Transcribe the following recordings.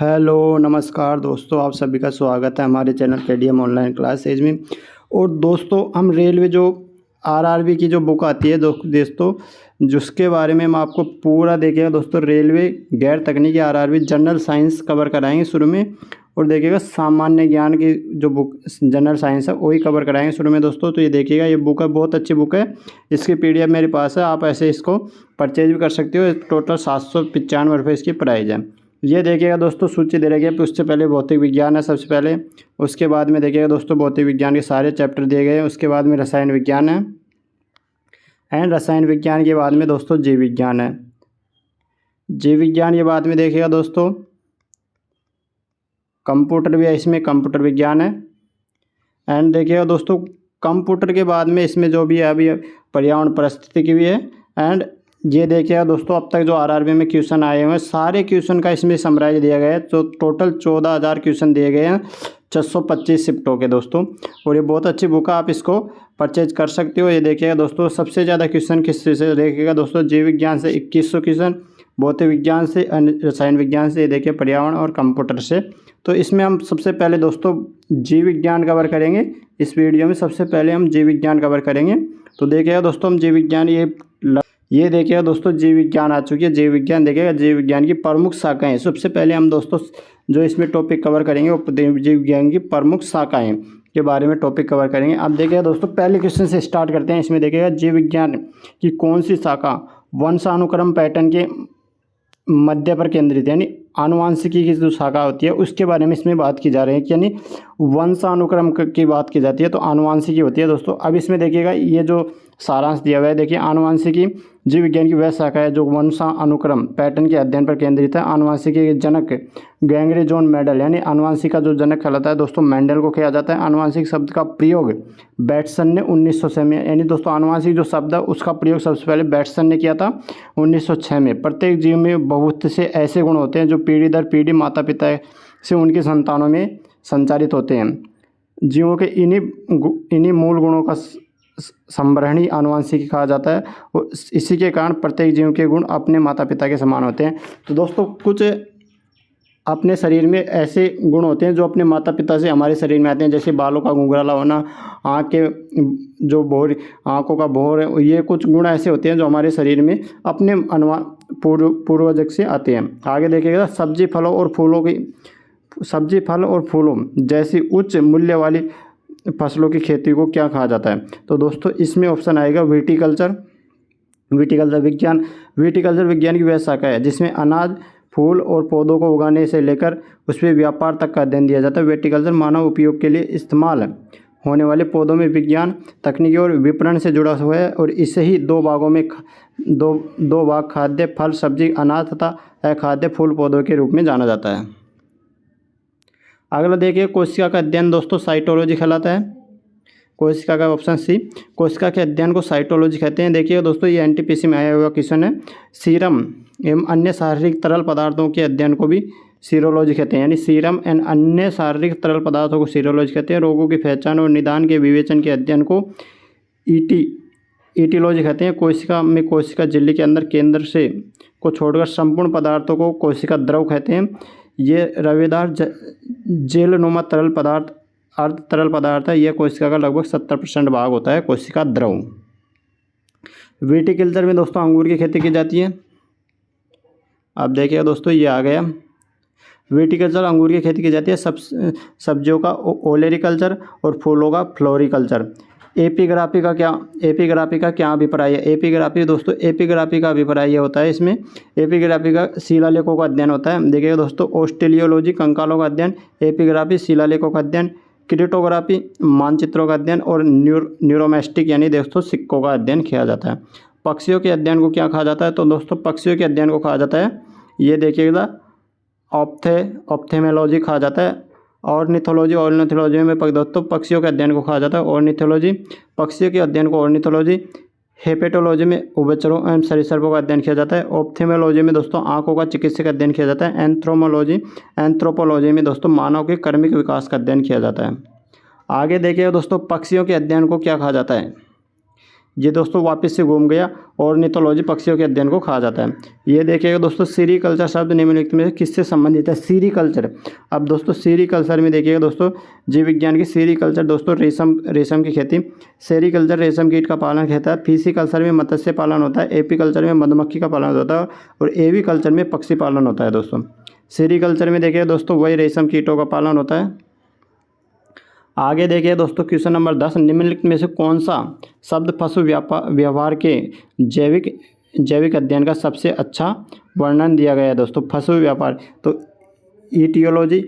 Hello नमस्कार दोस्तों, आप सभी का स्वागत है हमारे चैनल केडीएम ऑनलाइन क्लासेज में। और दोस्तों हम रेलवे जो आरआरबी की जो बुक आती है दोस्तों, जिसके बारे में हम आपको पूरा देखिएगा दोस्तों। रेलवे गैर तकनीकी आरआरबी जनरल साइंस कवर कराएंगे शुरू में, और देखिएगा सामान्य ज्ञान की जो बुक जनरल साइंस है वही कवर कराएंगे शुरू में दोस्तों। तो ये देखिएगा, ये बुक है, बहुत अच्छी बुक है। इसकी पीडीएफ मेरे पास है, आप ऐसे इसको परचेज भी कर सकते हो। टोटल 795 रुपये इसकी प्राइस है। ये देखिएगा दोस्तों, सूची दे रखी है। उससे पहले भौतिक विज्ञान है सबसे पहले, उसके बाद में देखिएगा दोस्तों भौतिक विज्ञान के सारे चैप्टर दिए गए हैं। उसके बाद में रसायन विज्ञान है, एंड रसायन विज्ञान के बाद में दोस्तों जीव विज्ञान है। जीव विज्ञान के बाद में देखिएगा दोस्तों कंप्यूटर भी है, इसमें कंप्यूटर विज्ञान है। एंड देखिएगा दोस्तों कंप्यूटर के बाद में इसमें जो भी है अभी पर्यावरण परिस्थिति भी है। एंड ये देखिएगा दोस्तों, अब तक जो आरआरबी में क्वेश्चन आए हुए हैं सारे क्वेश्चन का इसमें समराइज दिया गया है। तो टोटल 14,000 क्वेश्चन दिए गए हैं 625 शिफ्टों के दोस्तों। और ये बहुत अच्छी बुक है, आप इसको परचेज कर सकते हो। ये देखिएगा दोस्तों सबसे ज़्यादा क्वेश्चन किस से देखिएगा दोस्तों, जीव विज्ञान से 2100 क्वेश्चन, भौतिक विज्ञान से, रसायन विज्ञान से, ये देखिए पर्यावरण और कंप्यूटर से। तो इसमें हम सबसे पहले दोस्तों जीव विज्ञान कवर करेंगे। इस वीडियो में सबसे पहले हम जीव विज्ञान कवर करेंगे। तो देखिएगा दोस्तों हम जीव विज्ञान ये देखिएगा दोस्तों जीव विज्ञान आ चुकी है। जीव विज्ञान देखिएगा, जीव विज्ञान की प्रमुख शाखाएं। सबसे पहले हम दोस्तों जो इसमें टॉपिक कवर करेंगे वो जीव विज्ञान की प्रमुख शाखाएं के बारे में टॉपिक कवर करेंगे। अब देखिएगा दोस्तों पहले क्वेश्चन से स्टार्ट करते हैं। इसमें देखिएगा जीव विज्ञान की कौन सी शाखा वंशानुक्रम पैटर्न के मध्य पर केंद्रित है, यानी आनुवांशिकी की जो शाखा होती है उसके बारे में इसमें बात की जा रही है। यानी वंशानुक्रम की बात की जाती है तो आनुवांशिकी होती है दोस्तों। अब इसमें देखिएगा ये जो सारांश दिया हुआ है, देखिए आनुवांशिकी जीव विज्ञान की वह शाखा है जो वंशानुक्रम पैटर्न के अध्ययन पर केंद्रित है। आनुवांशिकी के जनक गैंगरे जॉन मेंडल, यानी आनुवांशिक का जो जनक कहलाता है दोस्तों मेंडल को किया जाता है। आनुवांशिक शब्द का प्रयोग बैटसन ने 1906 में, यानी दोस्तों आनुवांशिक जो शब्द है उसका प्रयोग सबसे पहले बैटसन ने किया था 1906 में। प्रत्येक जीव में बहुत से ऐसे गुण होते हैं जो पीढ़ी दर पीढ़ी माता पिता से उनकी संतानों में संचारित होते हैं। जीवों के इन्हीं मूल गुणों का संवहनी आनुवांशिकी कहा जाता है। और इसी के कारण प्रत्येक जीव के गुण अपने माता पिता के समान होते हैं। तो दोस्तों कुछ अपने शरीर में ऐसे गुण होते हैं जो अपने माता पिता से हमारे शरीर में आते हैं, जैसे बालों का घुंघराला होना, आँख के जो भौर, आँखों का भौर है, ये कुछ गुण ऐसे होते हैं जो हमारे शरीर में अपने पूर्वज से आते हैं। आगे देखिएगा सब्जी फल और फूलों जैसी उच्च मूल्य वाली फसलों की खेती को क्या कहा जाता है। तो दोस्तों इसमें ऑप्शन आएगा विटीकल्चर। विटीकल्चर विज्ञान की वह शाखा है जिसमें अनाज, फूल और पौधों को उगाने से लेकर उसमें व्यापार तक का अध्ययन दिया जाता है। विटीकल्चर मानव उपयोग के लिए इस्तेमाल होने वाले पौधों में विज्ञान, तकनीकी और विपणन से जुड़ा हुआ है। और इसे ही दो भागों में दो भाग खाद्य फल, सब्जी, अनाज तथा अखाद्य फूल पौधों के रूप में जाना जाता है। अगला देखिए कोशिका का अध्ययन दोस्तों साइटोलॉजी कहलाता है। कोशिका का ऑप्शन सी, कोशिका के अध्ययन को साइटोलॉजी कहते हैं। देखिए दोस्तों ये एनटीपीसी में आया हुआ क्वेश्चन है। सीरम एवं अन्य शारीरिक तरल पदार्थों के अध्ययन को भी सीरोलॉजी कहते हैं, यानी सीरम एवं अन्य शारीरिक तरल पदार्थों को सीरोलॉजी कहते हैं। रोगों की पहचान और निदान के विवेचन के अध्ययन को ईटिलॉजी कहते हैं। कोशिका में कोशिका झिल्ली के अंदर केंद्र से को छोड़कर संपूर्ण पदार्थों को कोशिका द्रव कहते हैं। ये रवेदार जेलनुमा तरल पदार्थ अर्ध तरल पदार्थ है। यह कोशिका का लगभग 70% भाग होता है कोशिका द्रव। विटीकल्चर में दोस्तों अंगूर की खेती की जाती है। अब देखिए दोस्तों ये आ गया विटीकल्चर, अंगूर की खेती की जाती है। सब्जियों का ओलेरिकल्चर और फूलों का फ्लोरिकल्चर। एपिग्राफी का क्या अभिप्राय है। एपिग्राफी दोस्तों, एपिग्राफी का अभिप्राय ये होता है, इसमें एपिग्राफी का शिलालेखों का अध्ययन होता है। देखिए दोस्तों ऑस्ट्रेलियोलॉजी कंकालों का अध्ययन, एपिग्राफी शिलालेखों का अध्ययन, क्रिप्टोग्राफी मानचित्रों का अध्ययन और न्यूरोमेस्टिक यानी दोस्तों सिक्कों का अध्ययन किया जाता है। पक्षियों के अध्ययन को क्या कहा जाता है। तो दोस्तों पक्षियों के अध्ययन को कहा जाता है, ये देखिएगा ऑप्थेमेलॉजी कहा जाता है। ऑर्निथोलॉजी में दोस्तों पक्षियों के अध्ययन को कहा जाता है ऑर्निथोलॉजी। पक्षियों के अध्ययन को ऑर्निथोलॉजी। हेपेटोलॉजी में उभयचरों एवं सरीसृपों का अध्ययन किया जाता है। ऑप्थेमेलॉजी में दोस्तों आंखों का चिकित्सक अध्ययन किया जाता है। एंथ्रोपोलॉजी में दोस्तों मानव के कर्मिक विकास का अध्ययन किया जाता है। आगे देखिए दोस्तों पक्षियों के अध्ययन को क्या कहा जाता है। ये दोस्तों वापस से घूम गया। ऑर्निथोलॉजी पक्षियों के अध्ययन को कहा जाता है। ये देखिएगा दोस्तों सेरीकल्चर शब्द निम्नलिखित में से किससे संबंधित है? सेरीकल्चर। अब दोस्तों सेरीकल्चर में देखिएगा दोस्तों जीव विज्ञान की सेरीकल्चर दोस्तों रेशम की खेती। सेरीकल्चर रेशम कीट का पालन कहता है। फिशिकल्चर में मत्स्य पालन होता है। एपीकल्चर में मधुमक्खी का पालन होता है और एवीकल्चर में पक्षी पालन होता है दोस्तों। सेरीकल्चर में देखिए दोस्तों वही रेशम कीटों का पालन होता है। आगे देखिए दोस्तों क्वेश्चन नंबर 10, निम्नलिखित में से कौन सा शब्द पशु व्यवहार के जैविक अध्ययन का सबसे अच्छा वर्णन दिया गया है? दोस्तों पशु व्यापार तो ईटियोलॉजी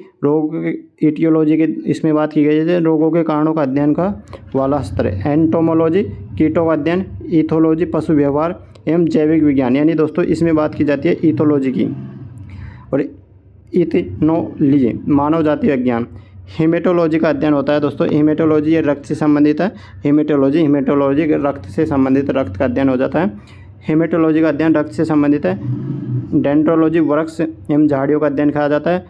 के इसमें बात की गई है, रोगों के कारणों का अध्ययन का वाला स्तर है। एंटोमोलॉजी कीटों का अध्ययन, इथोलॉजी पशु व्यवहार एवं जैविक विज्ञान, यानी दोस्तों इसमें बात की जाती है इथोलॉजी की। और इथनोलॉजी मानव जाति विज्ञान। हेमेटोलॉजी का अध्ययन होता है दोस्तों। हेमेटोलॉजी ये रक्त से संबंधित है। हेमेटोलॉजी रक्त से संबंधित, रक्त का अध्ययन हो जाता है। हेमेटोलॉजी का अध्ययन रक्त से संबंधित है। डेंड्रोलॉजी वृक्ष एवं झाड़ियों का अध्ययन किया जाता है।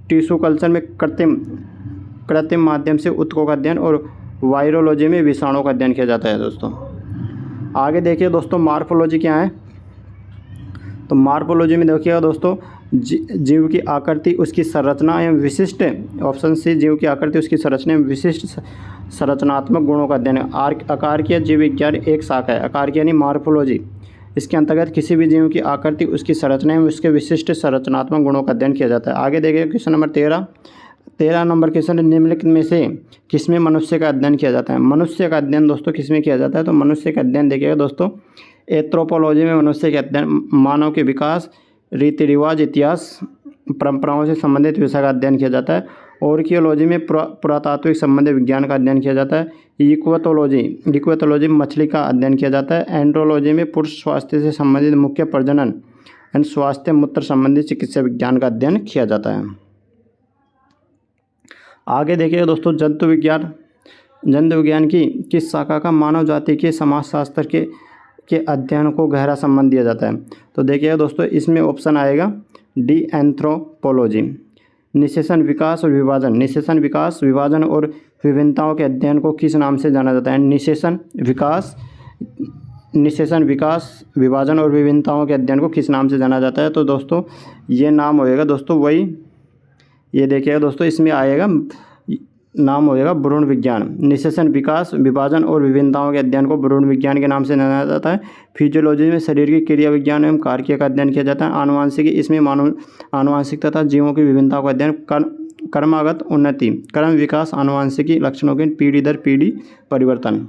टिश्यू कल्चर में कृत्रिम माध्यम से ऊतकों का अध्ययन और वायरोलॉजी में विषाणुओं का अध्ययन किया जाता है दोस्तों। आगे देखिए दोस्तों मॉर्फोलॉजी क्या है? तो मॉर्फोलॉजी में देखिएगा दोस्तों जीव की आकृति, उसकी संरचना एवं विशिष्ट, ऑप्शन सी जीव की आकृति, उसकी संरचना एवं विशिष्ट संरचनात्मक गुणों का अध्ययन है। आकार्कीय जीव विज्ञान एक शाखा है। आकार्कीय यानी मॉर्फोलॉजी, इसके अंतर्गत किसी भी जीव की आकृति, उसकी संरचना एवं उसके विशिष्ट संरचनात्मक गुणों का अध्ययन किया जाता है। आगे देखिए क्वेश्चन नंबर 13 नंबर क्वेश्चन, निम्नलिखित में से किसमें मनुष्य का अध्ययन किया जाता है? मनुष्य का अध्ययन दोस्तों किसमें किया जाता है? तो मनुष्य का अध्ययन देखिएगा दोस्तों एंथ्रोपोलॉजी में मनुष्य के अध्ययन, मानव के विकास, रीति रिवाज, इतिहास, परंपराओं से संबंधित विषय का अध्ययन किया जाता है। आर्कियोलॉजी में पुरातात्विक संबंधित विज्ञान का अध्ययन किया जाता है। इक्वेटोलॉजी में मछली का अध्ययन किया जाता है। एंड्रोलॉजी में पुरुष स्वास्थ्य से संबंधित मुख्य प्रजनन एवं स्वास्थ्य मूत्र संबंधी चिकित्सा विज्ञान का अध्ययन किया जाता है। आगे देखिए दोस्तों जंतु विज्ञान की किस शाखा का मानव जाति के समाजशास्त्र के अध्ययन को गहरा संबंध दिया जाता है? तो देखिएगा दोस्तों इसमें ऑप्शन आएगा डी एंथ्रोपोलॉजी। निषेचन विकास और विभाजन, विभाजन और विभिन्नताओं के अध्ययन को किस नाम से जाना जाता है? निषेचन विकास, विभाजन और विभिन्नताओं के अध्ययन को किस नाम से जाना जाता है? तो दोस्तों ये नाम होएगा दोस्तों वही, ये देखिएगा दोस्तों इसमें आएगा नाम होएगा भ्रूण विज्ञान। निषेचन विकास, विभाजन और विभिन्नताओं के अध्ययन को भ्रूण विज्ञान के नाम से जाना जाता है। फिजियोलॉजी में शरीर की क्रिया विज्ञान एवं कार्य का अध्ययन किया जाता है। आनुवांशिकी, इसमें आनुवांशिक तथा जीवों की विभिन्नताओं का अध्ययन। कर्मागत उन्नति, क्रम विकास, आनुवांशिकी लक्षणों के पीढ़ी दर पीढ़ी परिवर्तन।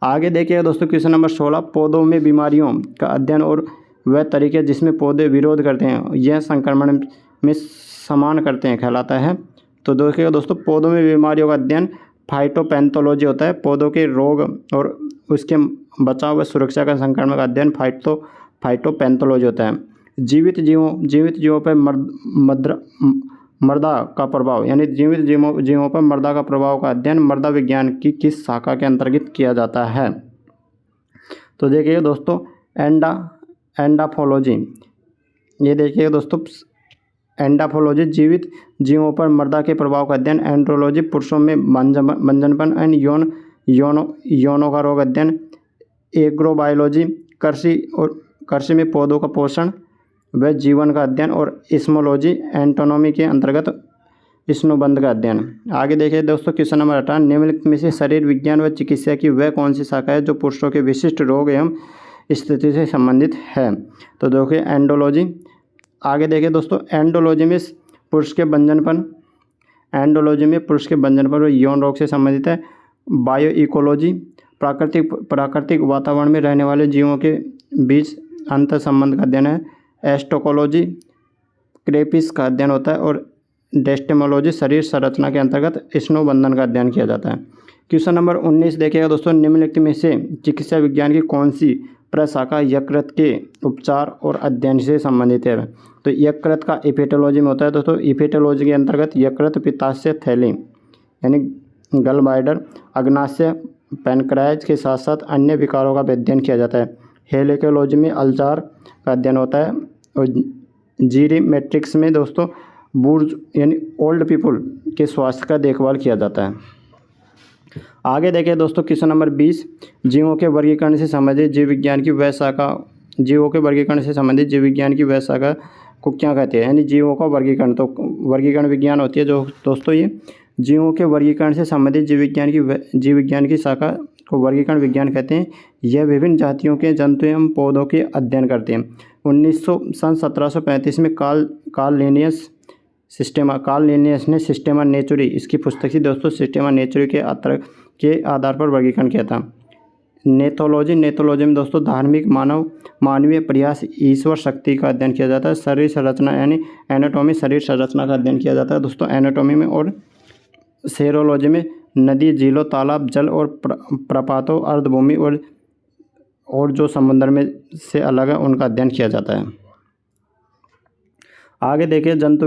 आगे देखिए दोस्तों क्वेश्चन नंबर 16, पौधों में बीमारियों का अध्ययन और वह तरीके जिसमें पौधे विरोध करते हैं यह संक्रमण में समान करते हैं कहलाता है? तो देखिएगा दोस्तों पौधों में बीमारियों का अध्ययन फाइटोपैथोलॉजी होता है। पौधों के रोग और उसके बचाव व सुरक्षा का संक्रमण का अध्ययन फाइटोपैथोलॉजी होता है। जीवित जीवों पर मृदा का प्रभाव, यानी जीवित जीवों पर मृदा का प्रभाव का अध्ययन मृदा विज्ञान की किस शाखा के अंतर्गत किया जाता है? तो देखिए दोस्तों एंडाफोलॉजी। ये देखिए दोस्तों एंडाफोलॉजी जीवित जीवों पर मृदा के प्रभाव का अध्ययन। एंड्रोलॉजी पुरुषों में बंजनपन एंड यौनों का रोग अध्ययन। एग्रोबायोलॉजी कृषि में पौधों का पोषण व जीवन का अध्ययन। और इस्मोलॉजी एंटोनॉमी के अंतर्गत स्नोबंध का अध्ययन। आगे देखिए दोस्तों क्वेश्चन नंबर 18, निम्नलिखित में से शरीर विज्ञान व चिकित्सा की वह कौन सी शाखा है जो पुरुषों के विशिष्ट रोग एवं स्थिति से संबंधित है? तो देखिए एंडोलॉजी। आगे देखिए दोस्तों एंडोलॉजी में पुरुष के बंजनपन और यौन रोग से संबंधित है। बायो इकोलॉजी प्राकृतिक वातावरण में रहने वाले जीवों के बीच अंतर संबंध का अध्ययन है। एस्टोकोलॉजी क्रेपिस का अध्ययन होता है। और डेस्टेमोलॉजी शरीर संरचना के अंतर्गत स्नोबंधन का अध्ययन किया जाता है। क्वेश्चन नंबर 19 देखिएगा दोस्तों, निम्नलिखित में से चिकित्सा विज्ञान की कौन सी प्रशाखा यकृत के उपचार और अध्ययन से संबंधित है? तो यकृत का इपेटोलॉजी में होता है दोस्तों। इपेटोलॉजी के अंतर्गत यकृत, पित्ताशय थैली यानी गल ब्लैडर, अग्नाशय, पैनक्रायाज के साथ साथ अन्य विकारों का अध्ययन किया जाता है। हेलेकोलॉजी में अल्जार का अध्ययन होता है। और जीरीमेट्रिक्स में दोस्तों बुजुर्ग यानी ओल्ड पीपल के स्वास्थ्य का देखभाल किया जाता है। आगे देखिए दोस्तों क्वेश्चन नंबर 20, जीवों के वर्गीकरण से संबंधित जीव विज्ञान की वह शाखा, जीवों के वर्गीकरण से संबंधित जीव विज्ञान की वह शाखा को क्या कहते हैं, यानी जीवों का वर्गीकरण। तो वर्गीकरण विज्ञान होती है जो दोस्तों ये जीवों के वर्गीकरण से संबंधित जीव विज्ञान की शाखा को वर्गीकरण विज्ञान कहते हैं। यह विभिन्न जातियों के जंतु एवं पौधों के अध्ययन करते हैं। 1735 में कार्ल लिनियस ने सिस्टेमा नेचुरी, इसकी पुस्तक थी दोस्तों, सिस्टेमा नेचुरी के आधार पर वर्गीकरण किया था। नेथोलॉजी में दोस्तों धार्मिक मानवीय प्रयास ईश्वर शक्ति का अध्ययन किया जाता है। शरीर संरचना यानी एनाटॉमी, शरीर संरचना का अध्ययन किया जाता है दोस्तों एनाटॉमी में। और सेरोलॉजी में नदी, झीलों, तालाब, जल और प्रपातों, अर्धभूमि और जो समुद्र में से अलग है उनका अध्ययन किया जाता है। आगे देखिए जंतु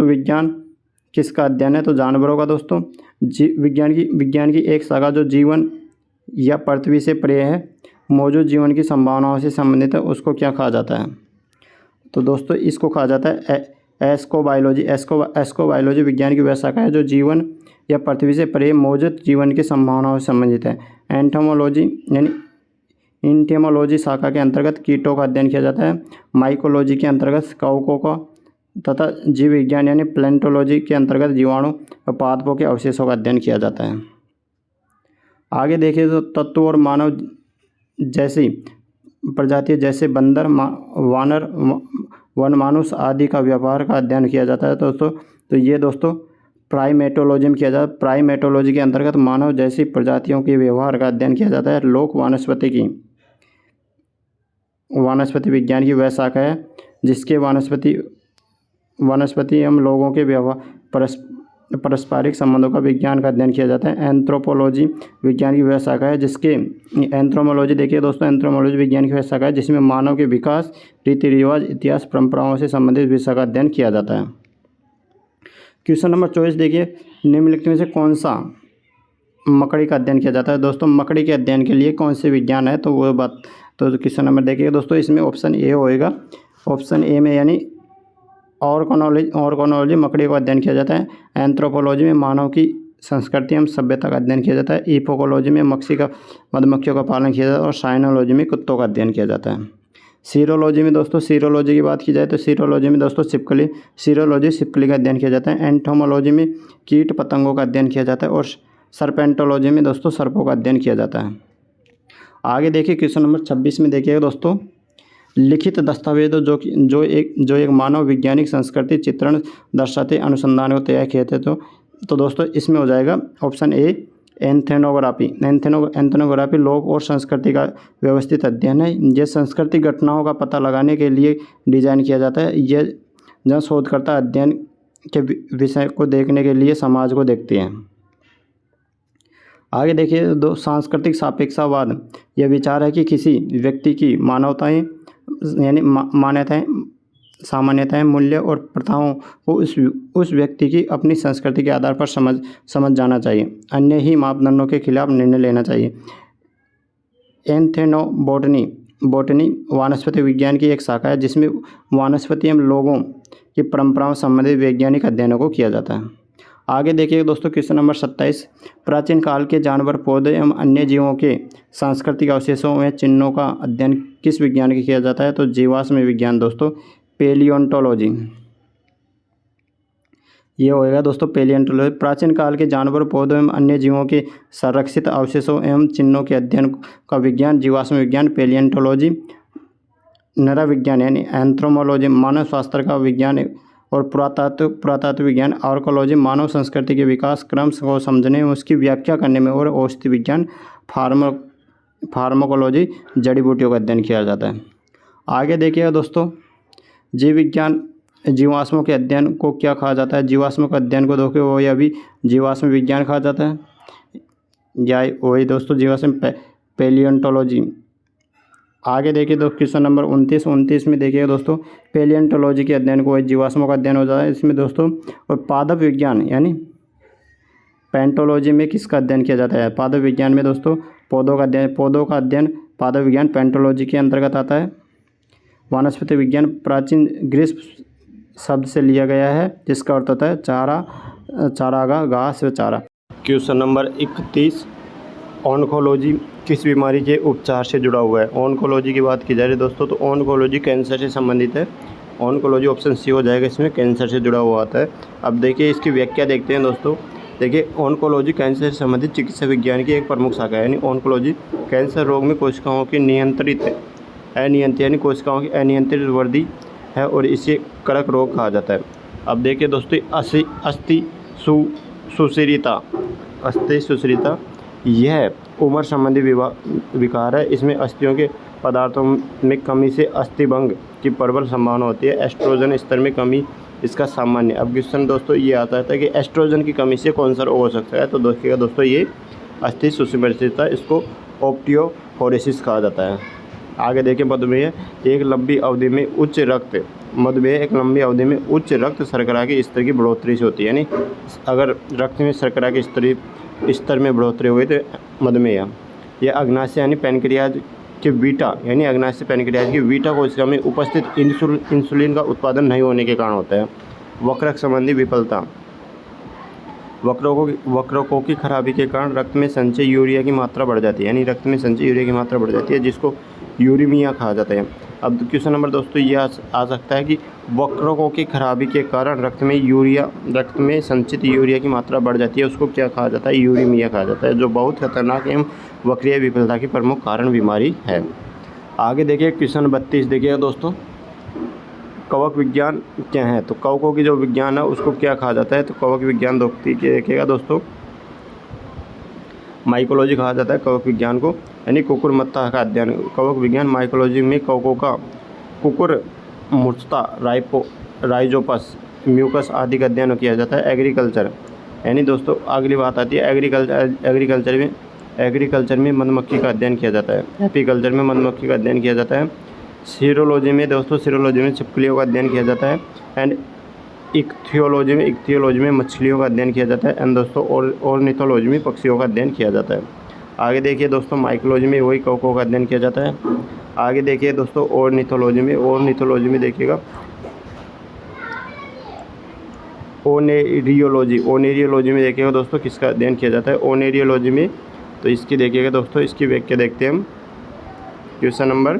विज्ञान किसका अध्ययन है, तो जानवरों का दोस्तों। विज्ञान की एक शाखा जो जीवन या पृथ्वी से परे है, मौजूद जीवन की संभावनाओं से संबंधित है, उसको क्या कहा जाता है, तो दोस्तों इसको कहा जाता है एस्कोबायोलॉजी। एस्कोबायोलॉजी विज्ञान की वह शाखा है जो जीवन या पृथ्वी से परे मौजूद जीवन की संभावनाओं से संबंधित है। इंटेमोलॉजी शाखा के अंतर्गत कीटों का अध्ययन किया जाता है। माइकोलॉजी के अंतर्गत कवकों का तथा जीव विज्ञान यानी प्लेंटोलॉजी के अंतर्गत जीवाणु व पादपों के अवशेषों का अध्ययन किया जाता है। आगे देखिए तो तत्व और मानव जैसी प्रजातियां जैसे बंदर, वानर, वनमानुष आदि का व्यवहार का अध्ययन किया जाता है दोस्तों। तो ये दोस्तों प्राइमेटोलॉजी में किया जाता है। प्राइमेटोलॉजी के अंतर्गत मानव जैसी प्रजातियों के व्यवहार का अध्ययन किया जाता है। लोक वनस्पति विज्ञान की वह शाखा है जिसके वनस्पति एवं लोगों के व्यवहार पारस्परिक संबंधों का विज्ञान का अध्ययन किया जाता है। एंथ्रोपोलॉजी विज्ञान की वह शाखा है जिसके एंथ्रोमोलॉजी देखिए दोस्तों, एंथ्रोमोलॉजी विज्ञान की वह शाखा है जिसमें मानव के विकास, रीति रिवाज, इतिहास, परंपराओं से संबंधित विषय का अध्ययन किया जाता है। क्वेश्चन नंबर 24 देखिए, निम्नलिखित में से कौन सा मकड़ी का अध्ययन किया जाता है। दोस्तों मकड़ी के अध्ययन के लिए कौन से विज्ञान है, तो वो बात तो क्वेश्चन नंबर देखिए दोस्तों, इसमें ऑप्शन ए होएगा। ऑप्शन ए में यानी ऑर्गोनोलॉजी मकड़ी का अध्ययन किया जाता है। एंथ्रोपोलॉजी में मानव की संस्कृति एवं सभ्यता का अध्ययन किया जाता है। इपोकोलॉजी में मधुमक्खियों का पालन किया जाता है। और साइनोलॉजी में कुत्तों का अध्ययन किया जाता है। सीरोलॉजी में दोस्तों, सीरोलॉजी की बात की जाए तो सीरोलॉजी में दोस्तों छिपकली का अध्ययन किया जाता है। एंटोमोलॉजी में कीट पतंगों का अध्ययन किया जाता है। और सर्पेंटोलॉजी में दोस्तों सर्पों का अध्ययन किया जाता है। आगे देखिए क्वेश्चन नंबर 26 में देखिएगा दोस्तों, लिखित दस्तावेज जो एक मानव वैज्ञानिक संस्कृति चित्रण दर्शाते अनुसंधान को तैयार किए थे। तो दोस्तों इसमें हो जाएगा ऑप्शन ए एंथ्रोपोग्राफी लोक और संस्कृति का व्यवस्थित अध्ययन है। यह सांस्कृतिक घटनाओं का पता लगाने के लिए डिजाइन किया जाता है। यह जन शोधकर्ता अध्ययन के विषय को देखने के लिए समाज को देखते हैं। आगे देखिए दो सांस्कृतिक सापेक्षतावाद, यह विचार है कि किसी व्यक्ति की मानवताएं यानी मान्यताएं, सामान्यताएं, मूल्य और प्रथाओं को उस व्यक्ति की अपनी संस्कृति के आधार पर समझ जाना चाहिए, अन्य ही मापदंडों के खिलाफ निर्णय लेना चाहिए। बोटनी वनस्पति विज्ञान की एक शाखा है जिसमें वनस्पति एवं लोगों की परंपराओं संबंधित वैज्ञानिक अध्ययनों को किया जाता है। आगे देखिए दोस्तों क्वेश्चन नंबर 27, प्राचीन काल के जानवर, पौधे एवं अन्य जीवों के सांस्कृतिक अवशेषों में चिन्हों का अध्ययन किस विज्ञान के किया जाता है, तो जीवाश्म विज्ञान दोस्तों, पेलियोंटोलॉजी। ये होएगा दोस्तों पेलियोंटोलॉजी। प्राचीन काल के जानवर, पौधों एवं अन्य जीवों के संरक्षित अवशेषों एवं चिन्हों के अध्ययन का विज्ञान जीवाश्म विज्ञान, पेलियोंटोलॉजी। नरविज्ञान यानी एंथ्रोमोलॉजी मानव शास्त्र का विज्ञान और पुरातत्व विज्ञान। आर्कोलॉजी मानव संस्कृति के विकास क्रम को समझने में, उसकी व्याख्या करने में। और औषधि विज्ञान फार्माकोलॉजी जड़ी बूटियों का अध्ययन किया जाता है। आगे देखिएगा दोस्तों, जीव विज्ञान जीवाश्मों के अध्ययन को क्या कहा जाता है, जीवाश्मों के अध्ययन को देखिए वो अभी जीवाश्म विज्ञान कहा जाता है, या वही दोस्तों जीवाश्म पेलियोंटोलॉजी। आगे देखिए दोस्तों क्वेश्चन नंबर 29 में देखिएगा दोस्तों, पेलियोंटोलॉजी के अध्ययन को जीवाश्मों का अध्ययन हो जाता है इसमें दोस्तों। और पादप विज्ञान यानी पेंटोलॉजी में किसका अध्ययन किया जाता है, पादप विज्ञान में दोस्तों पौधों का अध्ययन पादप विज्ञान पेंटोलॉजी के अंतर्गत आता है। वनस्पति विज्ञान प्राचीन ग्रीस शब्द से लिया गया है जिसका अर्थ होता है चारागाह, घास व चारा। क्वेश्चन नंबर 31, ऑन्कोलॉजी किस बीमारी के उपचार से जुड़ा हुआ है। ऑन्कोलॉजी की बात की जा रही है दोस्तों, तो ऑन्कोलॉजी कैंसर से संबंधित है। ऑन्कोलॉजी ऑप्शन सी हो जाएगा, इसमें कैंसर से जुड़ा हुआ आता है। अब देखिए इसकी व्याख्या देखते हैं दोस्तों। देखिए ऑन्कोलॉजी कैंसर से संबंधित चिकित्सा विज्ञान की एक प्रमुख शाखा है, यानी ऑन्कोलॉजी कैंसर रोग में कोशिकाओं की अनियंत्रित यानी कोशिकाओं की अनियंत्रित वृद्धि है और इसे कर्क रोग कहा जाता है। अब देखिए दोस्तों अस्थि सुसरिता यह उम्र संबंधी विकार है। इसमें अस्थियों के पदार्थों में कमी से अस्थिभंग की प्रबल संभावना होती है। एस्ट्रोजन स्तर में कमी इसका सामान्य। अब क्वेश्चन दोस्तों ये आता है कि एस्ट्रोजन की कमी से कौन सा रोग हो सकता है, तो देखिएगा दोस्तों ये अस्थि सुसरिता, इसको ऑस्टियोपोरोसिस कहा जाता है। आगे देखिए मधुमेह एक लंबी अवधि में उच्च रक्त शर्करा के स्तर की बढ़ोतरी से होती है। यानी अगर रक्त में शर्करा के स्तर में बढ़ोतरी हुई तो मधुमेह। यह अग्नाशय यानी पैनक्रियाज के पैनक्रियाज की बीटा कोशिका में उपस्थित इंसुलिन का उत्पादन नहीं होने के कारण होता है। वक्रक संबंधी विफलता, वक्रकों की खराबी के कारण रक्त में संचय यूरिया की मात्रा बढ़ जाती है, यानी रक्त में संचय यूरिया की मात्रा बढ़ जाती है, जिसको यूरीमिया कहा जाता है। अब क्वेश्चन नंबर दोस्तों ये आ सकता है कि वक्रकों की खराबी के कारण रक्त में संचित यूरिया की मात्रा बढ़ जाती है, उसको क्या कहा जाता है, यूरीमिया कहा जाता है, जो बहुत खतरनाक एवं वक्रीय विफलता की प्रमुख कारण बीमारी है। आगे देखिए क्वेश्चन 32 देखिएगा दोस्तों, कवक विज्ञान क्या है, तो कवकों की जो विज्ञान है उसको क्या कहा जाता है, तो कवक विज्ञान देखिएगा दोस्तों माइकोलॉजी कहा जाता है कवक विज्ञान को, यानी कुकुरमुत्ता का अध्ययन। कवक विज्ञान माइकोलॉजी में कवकों का कुकुरमुत्ता, राइजोपस, म्यूकस आदि का अध्ययन किया जाता है। एग्रीकल्चर, यानी दोस्तों अगली बात आती है एग्रीकल्चर में मधुमक्खी का अध्ययन किया जाता है। एपीकल्चर में मधुमक्खी का अध्ययन किया जाता है। सीरोलॉजी में छिपकलियों का अध्ययन किया जाता है। एंड इक्थियोलॉजी में मछलियों का अध्ययन किया जाता है। एंड दोस्तों ऑर्निथोलॉजी में पक्षियों का अध्ययन किया जाता है। आगे देखिए दोस्तों माइकोलॉजी में वही कवकों का अध्ययन किया जाता है। आगे देखिए दोस्तों ऑर्निथोलॉजी में देखिएगा ओनेरियोलॉजी में देखिएगा दोस्तों किसका अध्ययन किया जाता है, ओनेरियोलॉजी में। तो इसकी देखिएगा दोस्तों, इसकी व्याख्या देखते हैं हम। क्वेश्चन नंबर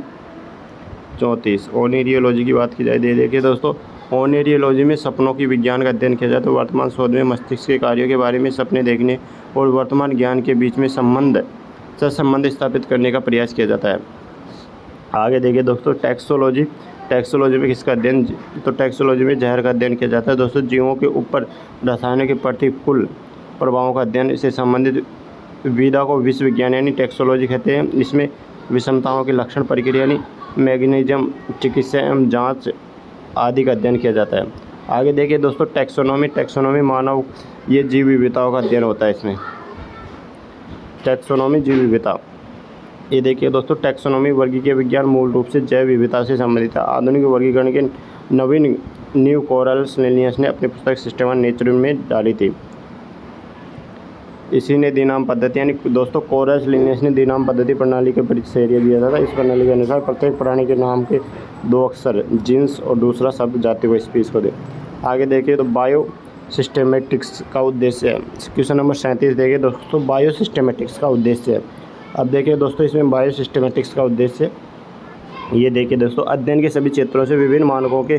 34 ओनेरियोलॉजी की बात की जाए, देखिए दोस्तों ओनेरियोलॉजी में सपनों की विज्ञान का अध्ययन किया जाता है। वर्तमान शोध में मस्तिष्क के कार्यों के बारे में सपने देखने और वर्तमान ज्ञान के बीच में संबंध स्थापित करने का प्रयास किया जाता है। आगे देखिए दोस्तों टैक्सोलॉजी में किसका अध्ययन, तो टैक्सोलॉजी में जहर का अध्ययन किया जाता है। दोस्तों जीवों के ऊपर रसायनों के प्रतिकूल प्रभावों का अध्ययन से संबंधित विधा को विश्व विज्ञान यानी टैक्सोलॉजी कहते हैं। इसमें विषमताओं के लक्षण, प्रक्रिया यानी मैकेनिज्म, चिकित्सा एवं जांच आदि का अध्ययन किया जाता है। आगे देखिए दोस्तों टैक्सोनॉमी मानव ये जीव विविधताओं का अध्ययन होता है। इसमें टैक्सोनॉमी जीव विविधता, ये देखिए दोस्तों टैक्सोनॉमी वर्गीकीय विज्ञान मूल रूप से जैव विविधता से संबंधित है। आधुनिक वर्गीकरण के नवीन नीव कोरल्स लिनियस ने अपनी पुस्तक सिस्टम ऑफ नेचर में डाली थी। इसी ने द्विनाम पद्धति यानी दोस्तों कोरल्स लिनियस ने द्विनाम पद्धति प्रणाली के परिचय दिया था। इस प्रणाली के अनुसार प्रत्येक प्राणी के नाम के 2 अक्षर जीन्स और दूसरा शब्द जाति व स्पीस को दे। आगे देखिए तो बायो सिस्टेमेटिक्स का उद्देश्य है। क्वेश्चन नंबर 37 देखिए दोस्तों बायो सिस्टेमेटिक्स का उद्देश्य है। अब देखिए दोस्तों इसमें बायो सिस्टेमेटिक्स का उद्देश्य ये देखिए दोस्तों अध्ययन के सभी क्षेत्रों से विभिन्न मानकों के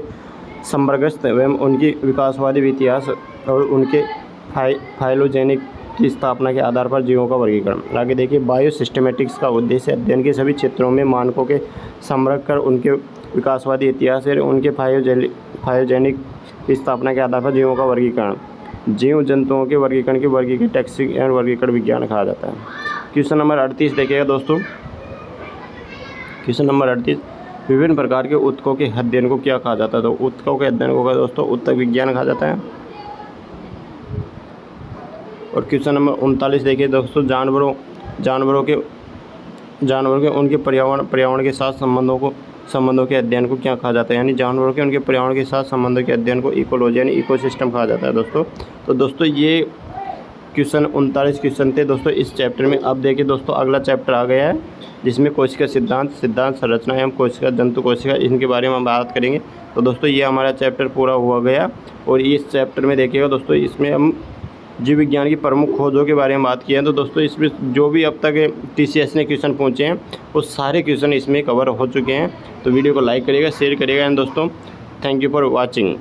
संवर्गस्त एवं उनकी विकासवादी इतिहास और उनके फाइलोजेनिक की स्थापना के आधार पर जीवों का वर्गीकरण। आगे देखिए बायो सिस्टेमेटिक्स का उद्देश्य अध्ययन के सभी क्षेत्रों में मानकों के संवर्ग कर उनके विकासवादी इतिहास और उनके फाइलोजेनिक की स्थापना के आधार पर जीवों का वर्गीकरण। जीव जंतुओं के वर्गीकरण की वर्गीकरण टैक्सिक एवं वर्गीकरण विज्ञान कहा जाता है। क्वेश्चन नंबर 38 देखिएगा दोस्तों। क्वेश्चन नंबर 38 विभिन्न प्रकार के ऊतकों के अध्ययन को क्या कहा जाता है, तो ऊतकों के अध्ययन को दोस्तों ऊतक विज्ञान कहा जाता है। और क्वेश्चन नंबर 39 देखिए दोस्तों जानवरों के उनके पर्यावरण के साथ संबंधों के अध्ययन को क्या कहा जाता है, यानी जानवरों के उनके पर्यावरण के साथ संबंधों के अध्ययन को इकोलॉजी यानी इकोसिस्टम कहा जाता है दोस्तों। तो दोस्तों ये क्वेश्चन 39 क्वेश्चन थे दोस्तों इस चैप्टर में। अब देखिए दोस्तों अगला चैप्टर आ गया है जिसमें कोशिका सिद्धांत संरचना एवं कोशिका जंतु कोशिका इनके बारे में हम बात करेंगे। तो दोस्तों ये हमारा चैप्टर पूरा हुआ गया और इस चैप्टर में देखिएगा दोस्तों इसमें हम जीव विज्ञान की प्रमुख खोजों के बारे में बात की है। तो दोस्तों इसमें जो भी अब तक TCS ने क्वेश्चन पूछे हैं वो सारे क्वेश्चन इसमें कवर हो चुके हैं। तो वीडियो को लाइक करिएगा, शेयर करिएगा एंड दोस्तों थैंक यू फॉर वॉचिंग।